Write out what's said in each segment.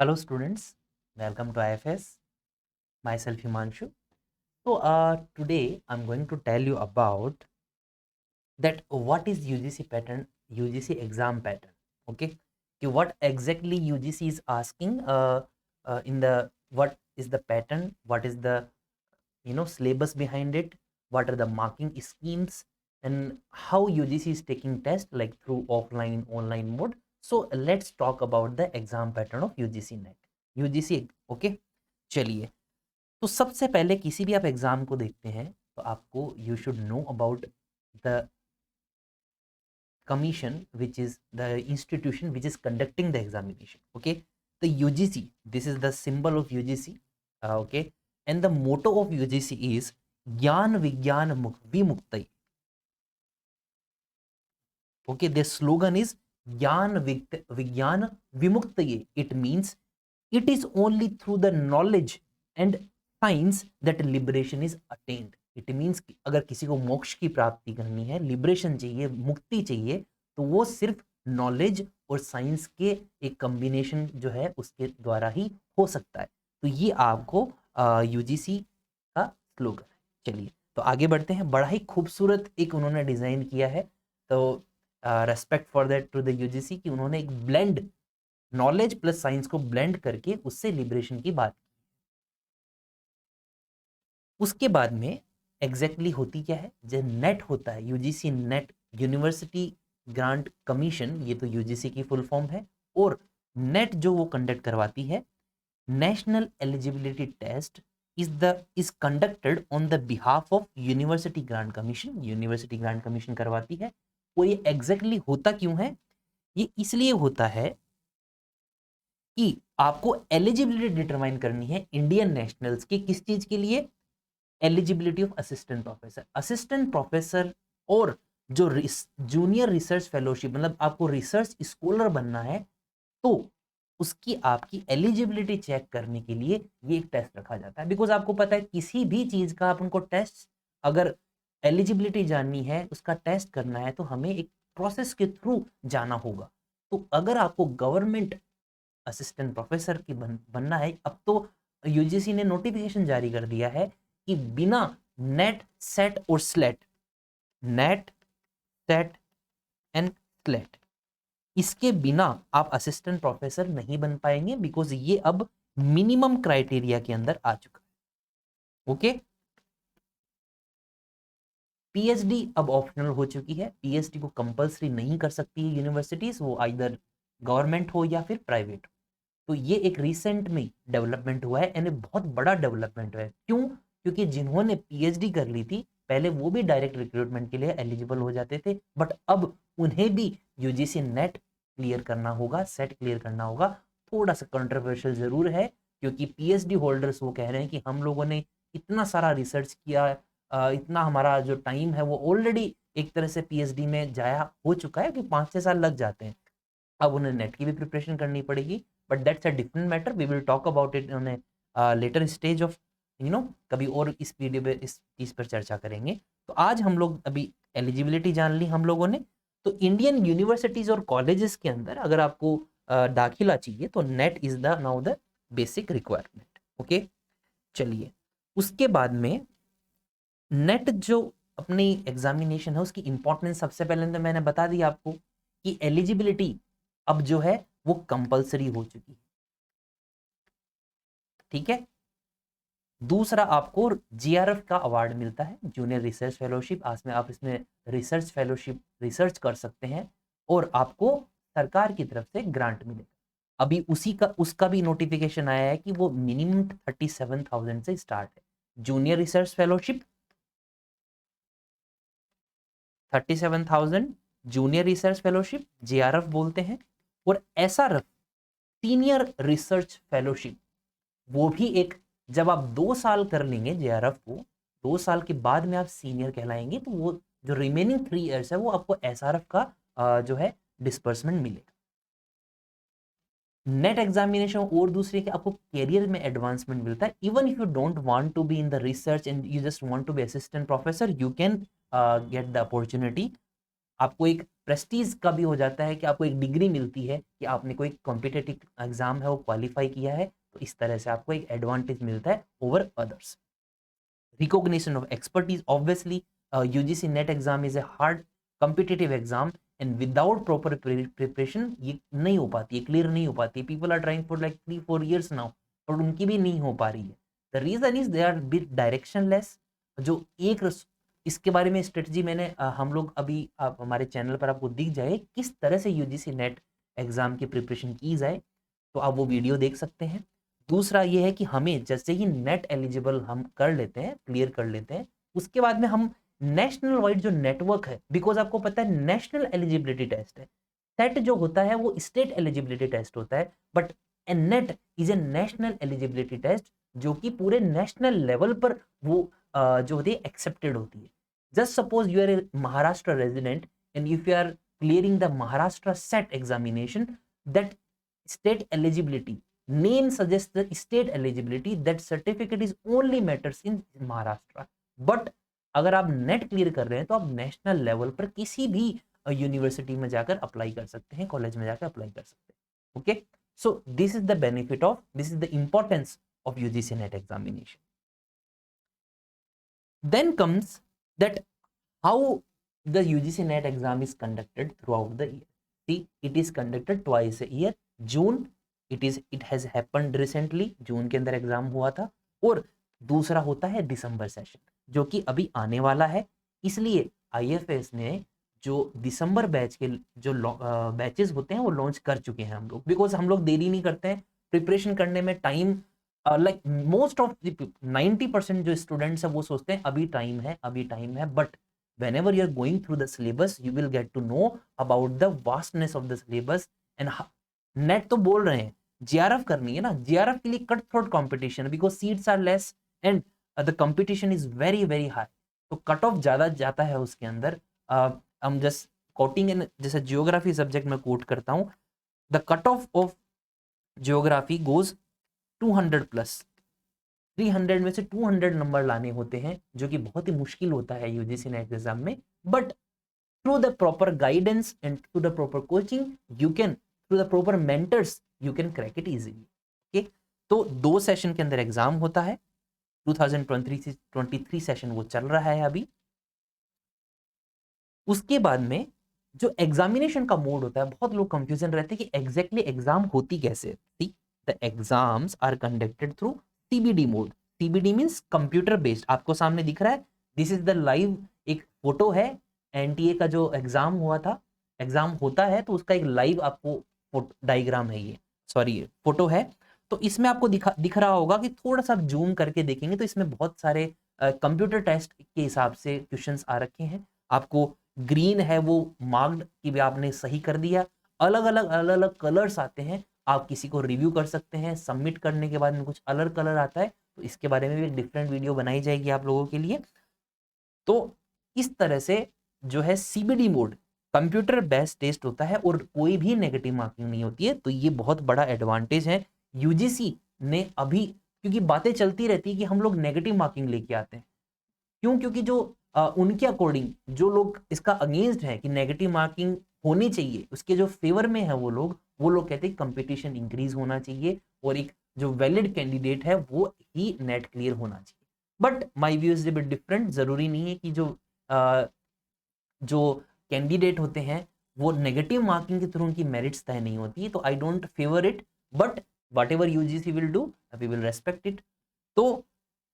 Hello students, welcome to IFS. Myself Himanshu. Today I'm going to tell you about that what is UGC pattern, UGC exam pattern. Okay, what exactly UGC is asking in the what is the pattern, what is the syllabus behind it, what are the marking schemes, and how UGC is taking test like through offline online mode. So let's talk about the exam pattern of UGC NET. UGC okay चलिए। तो सबसे पहले किसी भी आप exam को देखते हैं तो आपको you should know about the commission which is the institution which is conducting the examination. Okay, the UGC, this is the symbol of UGC. Okay, and the motto of UGC is ज्ञान विज्ञान विमुक्ति. Okay, their slogan is ज्ञान विज्ञान विमुक्ति. It means it is only through the knowledge and science that liberation is attained. It means कि अगर किसी को मोक्ष की प्राप्ति करनी है, लिबरेशन चाहिए, मुक्ति चाहिए, तो वो सिर्फ नॉलेज और साइंस के एक कॉम्बिनेशन जो है उसके द्वारा ही हो सकता है. तो ये आपको यूजीसी का स्लोगन है. चलिए तो आगे बढ़ते हैं. बड़ा ही खूबसूरत एक उन्होंने डिजाइन किया है. तो respect for that to the UGC कि उन्होंने एक ब्लेंड नॉलेज प्लस साइंस को ब्लेंड करके उससे लिबरेशन की बात की. उसके बाद में एग्जैक्टली होती क्या है, जो नेट होता है UGC net, university grant commission, ये तो यूजीसी की फुल फॉर्म है. और नेट जो वो कंडक्ट करवाती है, national eligibility test is conducted on the behalf of university grant commission. University grant commission करवाती है. और ये एग्जैक्टली होता क्यों है? ये इसलिए होता है कि आपको एलिजिबिलिटी डिटरमाइन करनी है इंडियन नेशनल्स की. किस चीज के लिए? Eligibility of assistant professor. Assistant professor और जो जूनियर रिसर्च फेलोशिप, मतलब आपको रिसर्च स्कॉलर बनना है, तो उसकी आपकी एलिजिबिलिटी चेक करने के लिए ये एक टेस्ट रखा जाता है. बिकॉज आपको पता है किसी भी चीज का अपन को टेस्ट, अगर एलिजिबिलिटी जाननी है, उसका टेस्ट करना है, तो हमें एक प्रोसेस के थ्रू जाना होगा. तो अगर आपको गवर्नमेंट असिस्टेंट प्रोफेसर की बनना है, अब तो यूजीसी ने नोटिफिकेशन जारी कर दिया है कि बिना नेट सेट और slate, net set and slate, इसके बिना आप असिस्टेंट प्रोफेसर नहीं बन पाएंगे. बिकॉज ये अब मिनिमम क्राइटेरिया के अंदर आ चुका है. ओके, पीएचडी अब ऑप्शनल हो चुकी है. पीएचडी को कंपलसरी नहीं कर सकती है यूनिवर्सिटीज, वो आइदर गवर्नमेंट हो या फिर प्राइवेट हो. तो ये एक रिसेंट में डेवलपमेंट हुआ है, यानी बहुत बड़ा डेवलपमेंट हुआ है. क्यों? क्योंकि जिन्होंने पीएचडी कर ली थी पहले, वो भी डायरेक्ट रिक्रूटमेंट के लिए एलिजिबल हो जाते थे, बट अब उन्हें भी यूजीसी नेट क्लियर करना होगा, सेट क्लियर करना होगा. थोड़ा सा कंट्रोवर्शियल जरूर है, क्योंकि पीएचडी होल्डर्स वो कह रहे हैं कि हम लोगों ने इतना सारा रिसर्च किया, इतना हमारा जो टाइम है वो ऑलरेडी एक तरह से पीएचडी में जाया हो चुका है, कि 5-6 साल लग जाते हैं. अब उन्हें नेट की भी प्रिपरेशन करनी पड़ेगी. But that's a different matter. We will talk about it on a later stage of कभी और इस वीडियो पे इस चीज पर चर्चा करेंगे. तो आज हम लोग अभी एलिजिबिलिटी जान ली हम लोगों ने. तो इंडियन यूनिवर्सिटीज और कॉलेजेस के अंदर अगर आपको दाखिला चाहिए तो net is the now the basic requirement. Okay, चलिए उसके बाद में नेट जो अपनी एग्जामिनेशन है उसकी इंपॉर्टेंस सबसे पहले तो मैंने बता दिया आपको कि एलिजिबिलिटी अब जो है वो कंपलसरी हो चुकी है. ठीक है. दूसरा, आपको जीआरएफ का अवार्ड मिलता है, जूनियर रिसर्च फेलोशिप. आज में आप इसमें रिसर्च फेलोशिप रिसर्च कर सकते हैं और आपको सरकार की तरफ से ग्रांट मिलेगा. अभी उसका भी नोटिफिकेशन आया है कि वो मिनिमम 37,000 से स्टार्ट है. Junior research fellowship 37,000, junior research fellowship JRF बोलते हैं. और एसआरएफ, सीनियर रिसर्च फेलोशिप, वो भी एक, जब आप 2 साल कर लेंगे जेआरएफ को, 2 साल के बाद में आप सीनियर कहलाएंगे, तो वो जो रिमेनिंग 3 ईयर्स है वो आपको एसआरएफ का जो है डिस्पर्समेंट मिलेगा. नेट एग्जामिनेशन और दूसरे के आपको करियर में एडवांसमेंट मिलता है. Even if you don't want to be in the research and you just want to be assistant professor, you can get the opportunity. आपको एक प्रेस्टीज का भी हो जाता है कि आपको एक डिग्री मिलती है कि आपने कोई कॉम्पिटिटिव एग्जाम है वो क्वालिफाई किया है, तो इस तरह से आपको एक एडवांटेज मिलता है over others. Recognition of expertise, obviously UGC NET exam is a hard competitive exam and without proper preparation ये नहीं हो पाती है, क्लियर नहीं हो पाती। People are trying for like 3-4 years now, पर उनकी भी नहीं हो पा रही है। The reason is they are bit directionless. जो एक इसके बारे में स्ट्रेटजी मैंने हम लोग अभी आप हमारे चैनल पर आपको दिख जाए किस तरह से यूजीसी नेट एग्जाम की प्रिपरेशन की जाए, तो आप वो वीडियो देख सकते हैं। दूसरा ये है कि हमें जैसे ही नेट एलिजिबल हम कर लेते हैं, क्लियर कर लेते हैं, उसके बाद में हम नेशनल वाइड जो नेटवर्क है, बिकॉज आपको पता है नेशनल एलिजिबिलिटी टेस्ट है, सेट जो होता है वो स्टेट एलिजिबिलिटी टेस्ट होता है, but NET is a national eligibility test जो कि पूरे नेशनल लेवल पर वो जो होती है एक्सेप्टेड होती है। Just suppose you are a Maharashtra resident and if you are clearing the Maharashtra SET examination, that state eligibility name suggests the state eligibility, that certificate is only matters in Maharashtra, but अगर आप net clear कर रहे हैं तो आप national level पर किसी भी यूनिवर्सिटी में जाकर अप्लाई कर सकते हैं, कॉलेज में जाकर अप्लाई कर सकते हैं। Okay, so this is the benefit of, this is the importance of UGC NET examination. Then comes that how the UGC NET exam is conducted throughout the year. See, it is conducted twice a year. June it has happened recently, जून के अंदर exam हुआ था, और दूसरा होता है दिसंबर session जो कि अभी आने वाला है। इसलिए IFS ने जो दिसंबर बैच के जो बैचेस होते हैं वो लॉन्च कर चुके हैं हम लोग, बिकॉज हम लोग देरी नहीं करते हैं प्रिपरेशन करने में। टाइम लाइक मोस्ट ऑफ 90% जो स्टूडेंट्स है वो सोचते हैं अभी टाइम है, अभी टाइम है, but whenever you are going through the syllabus you will get to know about the vastness of the syllabus and net तो बोल रहे हैं, जीआरएफ करनी है ना, जीआरएफ के लिए कट थ्रोट कंपटीशन है, because seats are less and the competition is very very high, तो कट ऑफ ज्यादा जाता है उसके अंदर। हम जस्ट कोटिंग इन, जैसे जियोग्राफी सब्जेक्ट में कोट करता हूँ, the cut off geography goes 200 plus, 300 में से 200 नंबर लाने होते हैं, जो कि बहुत ही मुश्किल होता है यूजीसी नेट एग्जाम में, but through the proper guidance and through the proper coaching you can, through the proper mentors you can crack it easily. Okay, तो 2 सेशन के अंदर एग्जाम होता है, 2023 सेशन वो चल रहा है अभी। उसके बाद में जो एग्जामिनेशन का मोड होता है, बहुत लोग कंफ्यूजन रहते हैं कि एग्जैक्टली एग्जाम होती कैसे। The exams are conducted through CBD mode. CBD means computer based, आपको सामने दिख रहा है, दिस इज द लाइव एक फोटो है, NTA का जो एग्जाम हुआ था, एग्जाम होता है तो उसका एक लाइव आपको डायग्राम है, ये सॉरी फोटो है। तो इसमें आपको दिख रहा होगा कि थोड़ा सा जूम करके देखेंगे तो इसमें बहुत सारे कंप्यूटर टेस्ट के हिसाब से क्वेश्चंस आ रखे हैं। आपको ग्रीन है वो मार्क्ड कि आपने सही कर दिया, अलग अलग कलर्स आते हैं, आप किसी को रिव्यू कर सकते हैं, सबमिट करने के बाद में कुछ अलग कलर आता है, तो इसके बारे में भी एक डिफरेंट वीडियो बनाई जाएगी आप लोगों के लिए। तो इस तरह से जो है CBD mode computer based test होता है और कोई भी नेगेटिव मार्किंग नहीं होती है, तो ये बहुत बड़ा एडवांटेज है यूजीसी ने अभी, क्योंकि बातें चलती रहती है कि हम लोग नेगेटिव मार्किंग लेके आते हैं, क्योंकि जो उनके अकॉर्डिंग जो लोग इसका अगेंस्ट है कि नेगेटिव मार्किंग होनी चाहिए, उसके जो फेवर में है वो लोग कहते हैं कंपटीशन इंक्रीज होना चाहिए और एक जो वैलिड कैंडिडेट है वो ही नेट क्लियर होना चाहिए। But my view is a bit different. जरूरी नहीं है कि जो कैंडिडेट होते हैं वो नेगेटिव मार्किंग के थ्रू उनकी मेरिट्स तय नहीं होती है, तो I don't favour it, but whatever UGC will do we will respect it. तो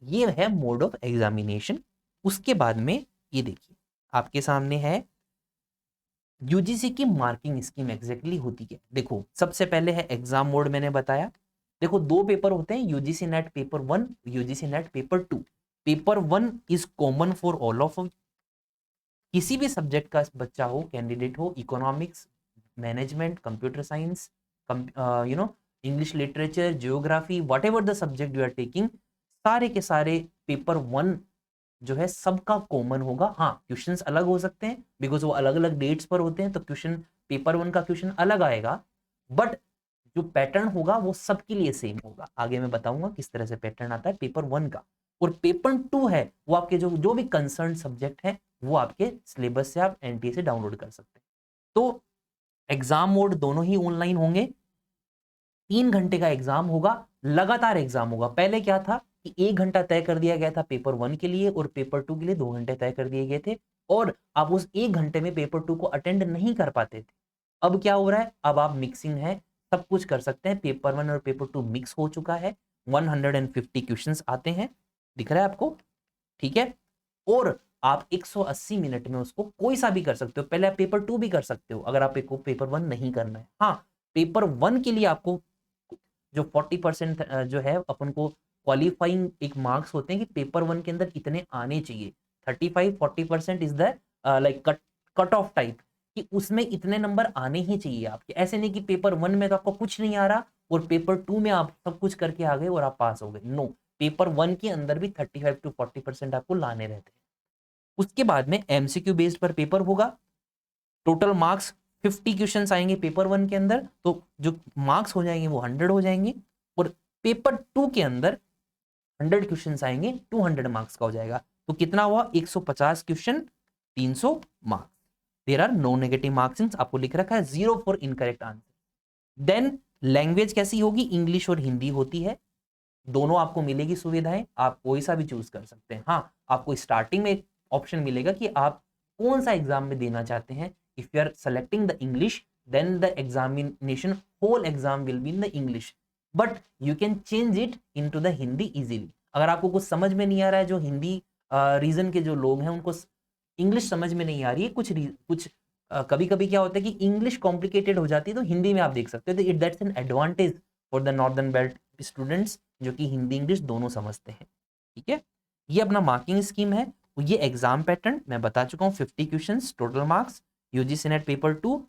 ये है मोड ऑफ एग्जामिनेशन। उसके बाद में ये देखिए आपके सामने है यूजीसी की मार्किंग स्कीम एग्जैक्टली होती है। देखो सबसे पहले है एग्जाम मोड, मैंने बताया। देखो 2 पेपर होते हैं, UGC NET paper 1, UGC NET paper 2। Paper 1 is common for all of, किसी भी सब्जेक्ट का बच्चा हो, कैंडिडेट हो, economics, management, computer science, English literature, geography, whatever the subject you are taking, सारे के सारे पेपर 1 जो है सबका कॉमन होगा। हाँ, क्वेश्चंस अलग हो सकते हैं बिकॉज वो अलग अलग डेट्स पर होते हैं, तो क्वेश्चन पेपर 1 का क्वेश्चन अलग आएगा, बट जो पैटर्न होगा वो सबके लिए सेम होगा। आगे मैं बताऊंगा किस तरह से पैटर्न आता है पेपर 1 का। और पेपर 2 है वो आपके जो भी कंसर्न सब्जेक्ट है वो आपके सिलेबस से आप NTA से डाउनलोड कर सकते हैं। तो एग्जाम मोड दोनों ही ऑनलाइन होंगे। 3 घंटे का एग्जाम होगा, लगातार एग्जाम होगा। पहले क्या था कि 1 घंटा तय कर दिया गया था पेपर 1 के लिए और पेपर 2 के लिए 2 घंटे तय कर दिए गए थे, और आप उस 1 घंटे में पेपर 2 को अटेंड नहीं कर पाते थे। अब क्या हो रहा है, अब आप मिक्सिंग है, सब कुछ कर सकते हैं। पेपर 1 और पेपर 2 मिक्स हो चुका है। 150 क्वेश्चंस आते हैं, दिख रहा है आपको, ठीक है। और आप 180 मिनट में उसको कोई सा भी कर सकते हो। पहले आप पेपर 2 भी कर सकते हो अगर आप पेपर 1 नहीं करना है। हाँ, पेपर 1 के लिए आपको जो 40% जो है अपन को क्वालिफाइंग एक मार्क्स होते हैं कि पेपर 1 के अंदर इतने आने चाहिए। 35-40% is the like cut off type, कि उसमें इतने नंबर आने ही चाहिए आपके। ऐसे नहीं कि पेपर 1 में तो आपको कुछ नहीं आ रहा और पेपर 2 में आप सब कुछ करके आ गए और आप पास हो गए। नो, पेपर 1 के अंदर भी 35-40% आपको लाने रहते हैं। उसके बाद में एमसीक्यू बेस्ड पर पेपर होगा। टोटल मार्क्स 50 क्वेश्चंस आएंगे पेपर 1 के अंदर, तो जो मार्क्स हो जाएंगे वो 100 हो जाएंगे। और पेपर 2 के अंदर 100 क्वेश्चंस आएंगे, 200 मार्क्स का हो जाएगा। तो कितना हुआ, 150 question, 300 marks. There are no negative marks, आपको लिख रखा है 0 for incorrect answer. Then language कैसी होगी, इंग्लिश और हिंदी होती है। दोनों आपको मिलेगी सुविधाएं, आप कोई सा भी चूज कर सकते हैं। हाँ, आपको स्टार्टिंग में एक ऑप्शन मिलेगा कि आप कौन सा एग्जाम में देना चाहते हैं। If you are selecting the English, then the examination whole exam will be in the English, but you can change it into the Hindi easily. अगर आपको कुछ समझ में नहीं आ रहा है, जो हिंदी रीजन के जो लोग हैं उनको इंग्लिश समझ में नहीं आ रही है, कुछ कभी कभी क्या होता है कि इंग्लिश कॉम्प्लिकेटेड हो जाती है, तो हिंदी में आप देख सकते हो। तो it that's an advantage for the northern belt students जो कि हिंदी इंग्लिश दोनों समझते हैं, ठीक है। ये अपना मार्किंग स्कीम है। ये एग्जाम पैटर्न मैं बता चुका हूँ। 50 questions total marks, UGC NET paper 2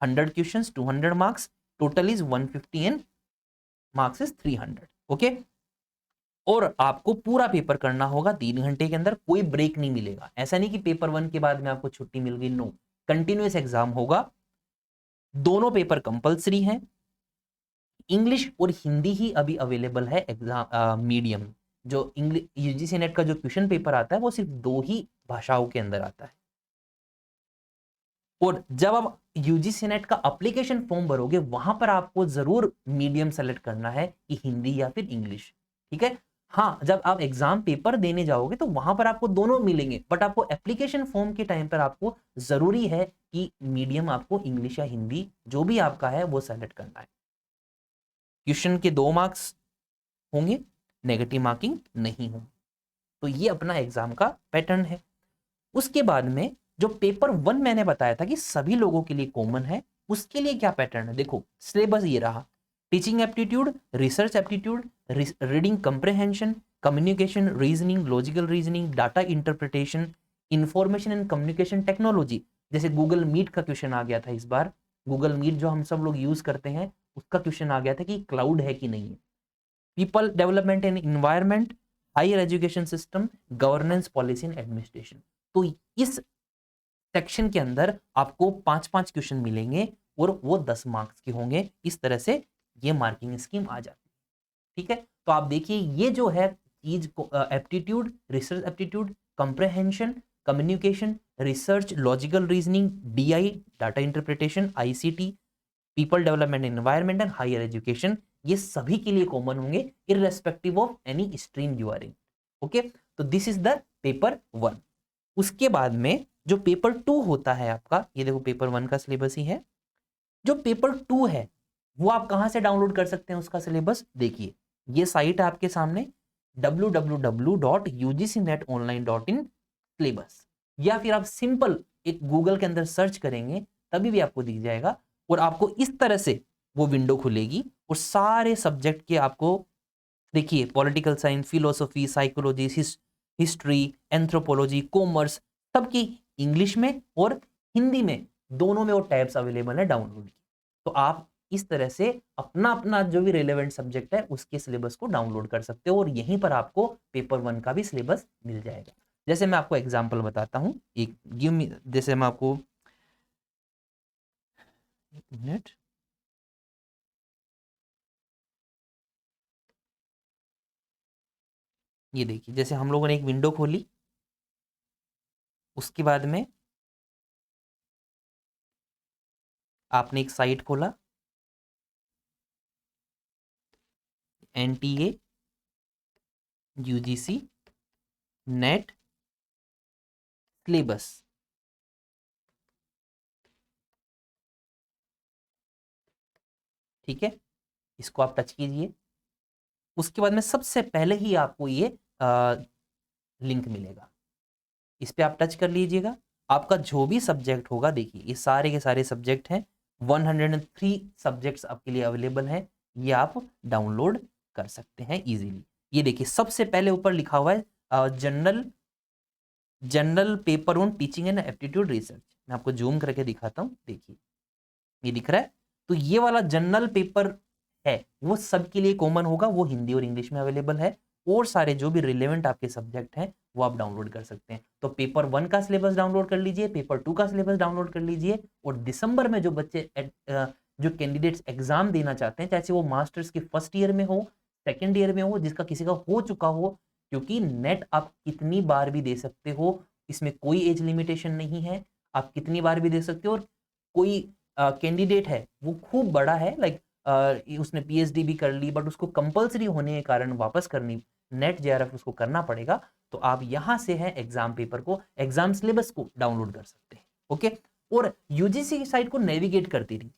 100 questions 200 marks, total is 150 and marks is 300, okay. और आपको पूरा पेपर करना होगा 3 घंटे के अंदर, कोई ब्रेक नहीं मिलेगा। ऐसा नहीं कि पेपर 1 के बाद में आपको छुट्टी मिल गई, नो, कंटिन्यूअस एग्जाम होगा। दोनों पेपर कंपलसरी हैं। इंग्लिश और हिंदी ही अभी अवेलेबल है एग्जाम मीडियम। जो इंग्लिश यूजीसी नेट का जो क्वेश्चन पेपर आता है वो सिर्फ 2 ही भाषाओं के अंदर आता है। और जब आप यूजीसी नेट का एप्लीकेशन फॉर्म भरोगे वहां पर आपको जरूर मीडियम सेलेक्ट करना है कि हिंदी या फिर इंग्लिश, ठीक है। हाँ, जब आप एग्जाम पेपर देने जाओगे तो वहां पर आपको दोनों मिलेंगे, बट आपको एप्लीकेशन फॉर्म के टाइम पर आपको जरूरी है कि मीडियम आपको इंग्लिश या हिंदी जो भी आपका है वो सेलेक्ट करना है। क्वेश्चन के 2 मार्क्स होंगे, नेगेटिव मार्किंग नहीं होगी। तो ये अपना एग्जाम का पैटर्न है। उसके बाद में जो पेपर 1 मैंने बताया था कि सभी लोगों के लिए कॉमन है, उसके लिए क्या पैटर्न है, देखो सिलेबस ये रहा। Teaching aptitude, research aptitude, reading comprehension, communication reasoning, logical reasoning, data interpretation, information and communication technology. जैसे गूगल मीट का क्वेश्चन आ गया था इस बार। गूगल मीट जो हम सब लोग यूज करते हैं उसका क्वेश्चन आ गया था कि क्लाउड है कि नहीं है। People development and environment, higher education system, governance policy and administration. तो इस सेक्शन के अंदर आपको 5-5 क्वेश्चन मिलेंगे और वो 10 मार्क्स के होंगे। इस तरह से ये मार्किंग स्कीम आ जाती है, ठीक है। तो आप देखिए ये जो है चीज को aptitude, research aptitude, comprehension, communication, research, logical reasoning, DI data interpretation, ICT, people development environment and higher education, ये सभी के लिए कॉमन होंगे irrespective of any stream you are in, okay. तो दिस इज द पेपर 1। उसके बाद में जो पेपर 2 होता है आपका, ये देखो पेपर 1 का सिलेबस ही है। जो पेपर 2 है वो आप कहां से डाउनलोड कर सकते हैं उसका सिलेबस, देखिए ये साइट है आपके सामने www.ugcnetonline.in सिलेबस, या फिर आप सिंपल एक गूगल के अंदर सर्च करेंगे तभी भी आपको दिख जाएगा। और आपको इस तरह से वो विंडो खुलेगी और सारे सब्जेक्ट के आपको देखिए political science, philosophy, psychology, history, anthropology, commerce, सबकी इंग्लिश में और हिंदी में दोनों में वो टैब्स अवेलेबल है डाउनलोड की। तो आप इस तरह से अपना अपना जो भी रेलेवेंट सब्जेक्ट है उसके सिलेबस को डाउनलोड कर सकते हो और यहीं पर आपको पेपर 1 का भी सिलेबस मिल जाएगा। जैसे मैं आपको एग्जांपल बताता हूं, एक गिव मी, जैसे मैं आपको एक मिनट, ये देखिए जैसे हम लोगों ने एक विंडो खोली, उसके बाद में आपने एक साइट खोला, NTA UGC नेट सिलेबस, ठीक है, इसको आप टच कीजिए। उसके बाद में सबसे पहले ही आपको ये लिंक मिलेगा, इस पे आप टच कर लीजिएगा। आपका जो भी सब्जेक्ट होगा, देखिए ये सारे के सारे सब्जेक्ट हैं, 103 सब्जेक्ट्स आपके लिए अवेलेबल हैं, ये आप डाउनलोड कर सकते हैं इजीली। ये देखिए सबसे पहले ऊपर लिखा हुआ है general paper on teaching and aptitude research. मैं आपको जूम करके दिखाता हूँ, देखिए ये दिख रहा है। तो ये वाला जनरल पेपर है वो सबके लिए कॉमन होगा, वो हिंदी और इंग्लिश में अवेलेबल है, और सारे जो भी रिलेवेंट आपके सब्जेक्ट हैं वो आप डाउनलोड कर सकते हैं। तो पेपर 1 का सिलेबस डाउनलोड कर लीजिए, पेपर 2 का सिलेबस डाउनलोड कर लीजिए, और दिसंबर में जो बच्चे जो कैंडिडेट्स एग्जाम देना चाहते हैं, चाहे वो मास्टर्स के फर्स्ट ईयर में हो, सेकेंड ईयर में हो, जिसका किसी का हो चुका हो, क्योंकि नेट आप कितनी बार भी दे सकते हो, इसमें कोई एज लिमिटेशन नहीं है, आप कितनी बार भी दे सकते हो। और कोई कैंडिडेट है वो खूब बड़ा है, लाइक उसने पीएचडी भी कर ली, बट उसको कंपलसरी होने के कारण वापस करनी, नेट जेआरएफ उसको करना पड़ेगा, तो आप यहां से है एग्जाम पेपर को, एग्जाम सिलेबस को डाउनलोड कर सकते हैं। ओके, और यूजीसी की साइट को नेविगेट करती रहिए,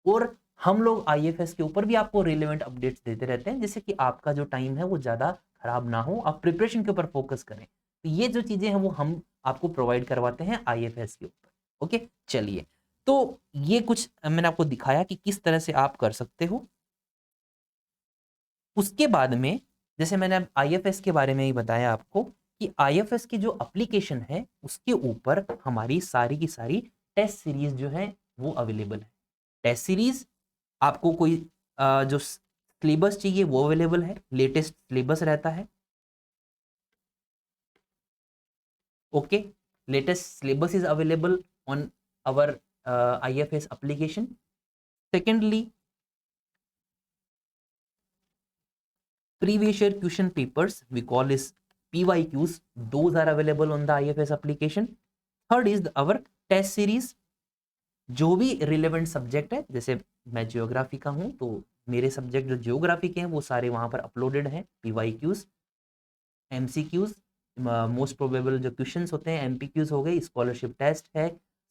और हम लोग आईएफएस के ऊपर भी आपको रिलेवेंट अपडेट्स देते रहते हैं, जिससे कि आपका जो टाइम है वो ज्यादा खराब ना हो, आप प्रिपरेशन के ऊपर फोकस करें। तो ये जो चीजें हैं वो हम आपको प्रोवाइड करवाते हैं आईएफएस के ऊपर। ओके, चलिए, तो ये कुछ मैंने आपको दिखाया कि किस तरह से आप कर सकते हो। उसके बाद में जैसे मैंने अब आईएफएस के बारे में ही बताया आपको कि आईएफएस की जो एप्लीकेशन है उसके ऊपर हमारी सारी की सारी टेस्ट सीरीज जो है वो अवेलेबल है। टेस्ट सीरीज आपको कोई जो सिलेबस चाहिए वो अवेलेबल है, लेटेस्ट सिलेबस रहता है। Okay, latest syllabus is available on our IFS application. Secondly, previous year question papers we call is PYQs, those are available on the IFS application. Third is our test series, जो भी relevant subject है, जैसे मैं geography का हूं तो मेरे subject जो जियोग्राफी के हैं वो सारे वहां पर अपलोडेड हैं, PYQs, MCQs, मोस्ट प्रोबेबल जो क्वेश्चंस होते हैं, MPQs हो गए, स्कॉलरशिप टेस्ट है,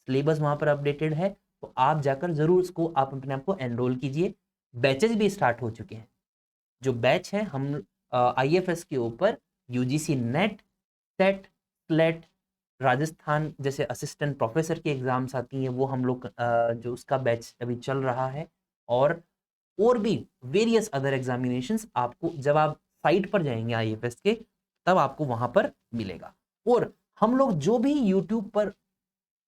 सिलेबस वहां पर अपडेटेड है। तो आप जाकर जरूर उसको आप अपने आप को एनरोल कीजिए। बैचेस भी स्टार्ट हो चुके हैं, जो बैच है हम IFS के ऊपर UGC net, set, slate, Rajasthan जैसे असिस्टेंट प्रोफेसर की एग्जाम्स आती हैं वो हम लोग जो उसका बैच अभी चल रहा है, और भी वेरियस अदर एग्जामिनेशंस आपको जब आप साइट पर जाएंगे IFS के तब आपको वहां पर मिलेगा। और हम लोग जो भी यूट्यूब पर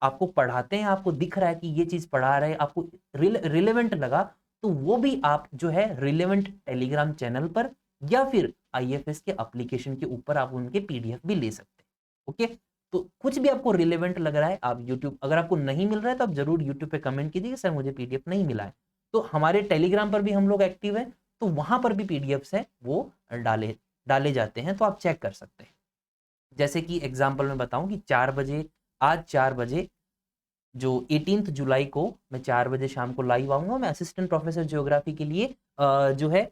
आपको पढ़ाते हैं, आपको दिख रहा है कि ये चीज पढ़ा रहे हैं, आपको रिलेवेंट लगा, तो वो भी आप जो है रिलेवेंट टेलीग्राम चैनल पर या फिर IFS के एप्लीकेशन के ऊपर आप उनके PDF भी ले सकते हैं। ओके, तो कुछ भी आपको रिलेवेंट लग रहा है आप यूट्यूब, अगर आपको नहीं मिल रहा है तो आप जरूर यूट्यूब पे कमेंट कीजिए सर मुझे PDF नहीं मिला है। तो हमारे टेलीग्राम पर भी हम लोग एक्टिव है, तो वहां पर भी PDFs है वो डाले डाले जाते हैं, तो आप चेक कर सकते हैं। जैसे कि एग्जाम्पल में बताऊं कि 4 बजे, आज 4 बजे जो 18 जुलाई को मैं 4 बजे शाम को लाइव आऊंगा, मैं असिस्टेंट प्रोफेसर जियोग्राफी के लिए जो है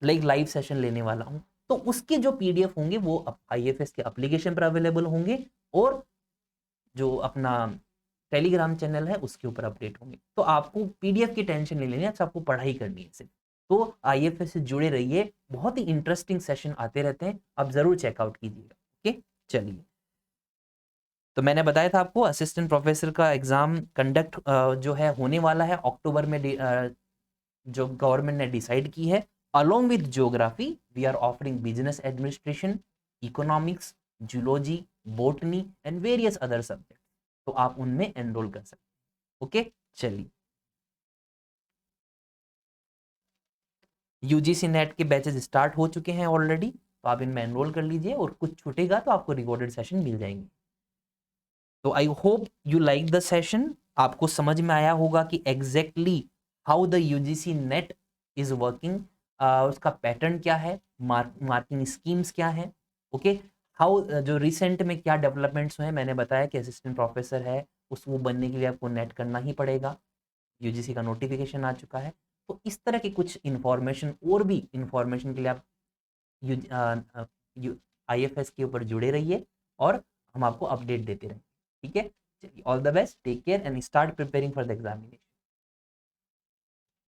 लाइव सेशन लेने वाला हूं। तो उसके जो PDF होंगे वो IFS के एप्लीकेशन पर अवेलेबल होंगे, और जो अपना टेलीग्राम चैनल है उसके ऊपर अपडेट होंगे। तो आपको PDF की टेंशन नहीं लेनी है, आपको पढ़ाई करनी है सिर्फ। तो IFS से जुड़े रहिए, बहुत ही इंटरेस्टिंग सेशन आते रहते हैं, आप जरूर चेकआउट कीजिएगा। ओके, चलिए, तो मैंने बताया था आपको असिस्टेंट प्रोफेसर का एग्जाम कंडक्ट जो है होने वाला है अक्टूबर में, जो गवर्नमेंट ने डिसाइड की है। Along with geography we are offering business administration, economics, zoology, botany and various other subject, तो आप उनमें एनरोल कर सकते हैं। ओके, चलिए, UGC नेट के बैचेस स्टार्ट हो चुके हैं ऑलरेडी, तो आप इनमें एनरोल कर लीजिए, और कुछ छूटेगा तो आपको रिकॉर्डेड सेशन मिल जाएंगे। तो I hope you like the session, आपको समझ में आया होगा कि exactly how the UGC net is working, उसका पैटर्न क्या है, मार्किंग स्कीम्स क्या है। ओके, हाउ जो रिसेंट में क्या डेवलपमेंट्स हुए हैं, मैंने बताया कि असिस्टेंट प्रोफेसर है उस वो बनने के लिए आपको नेट करना ही पड़ेगा, यूजीसी का नोटिफिकेशन आ चुका है। तो इस तरह की कुछ इन्फॉर्मेशन और भी इन्फॉर्मेशन के लिए आप IFS के ऊपर जुड़े रहिए और हम आपको अपडेट देते रहेंगे। ठीक है, चलिए, all the best, take care and start preparing for the examination.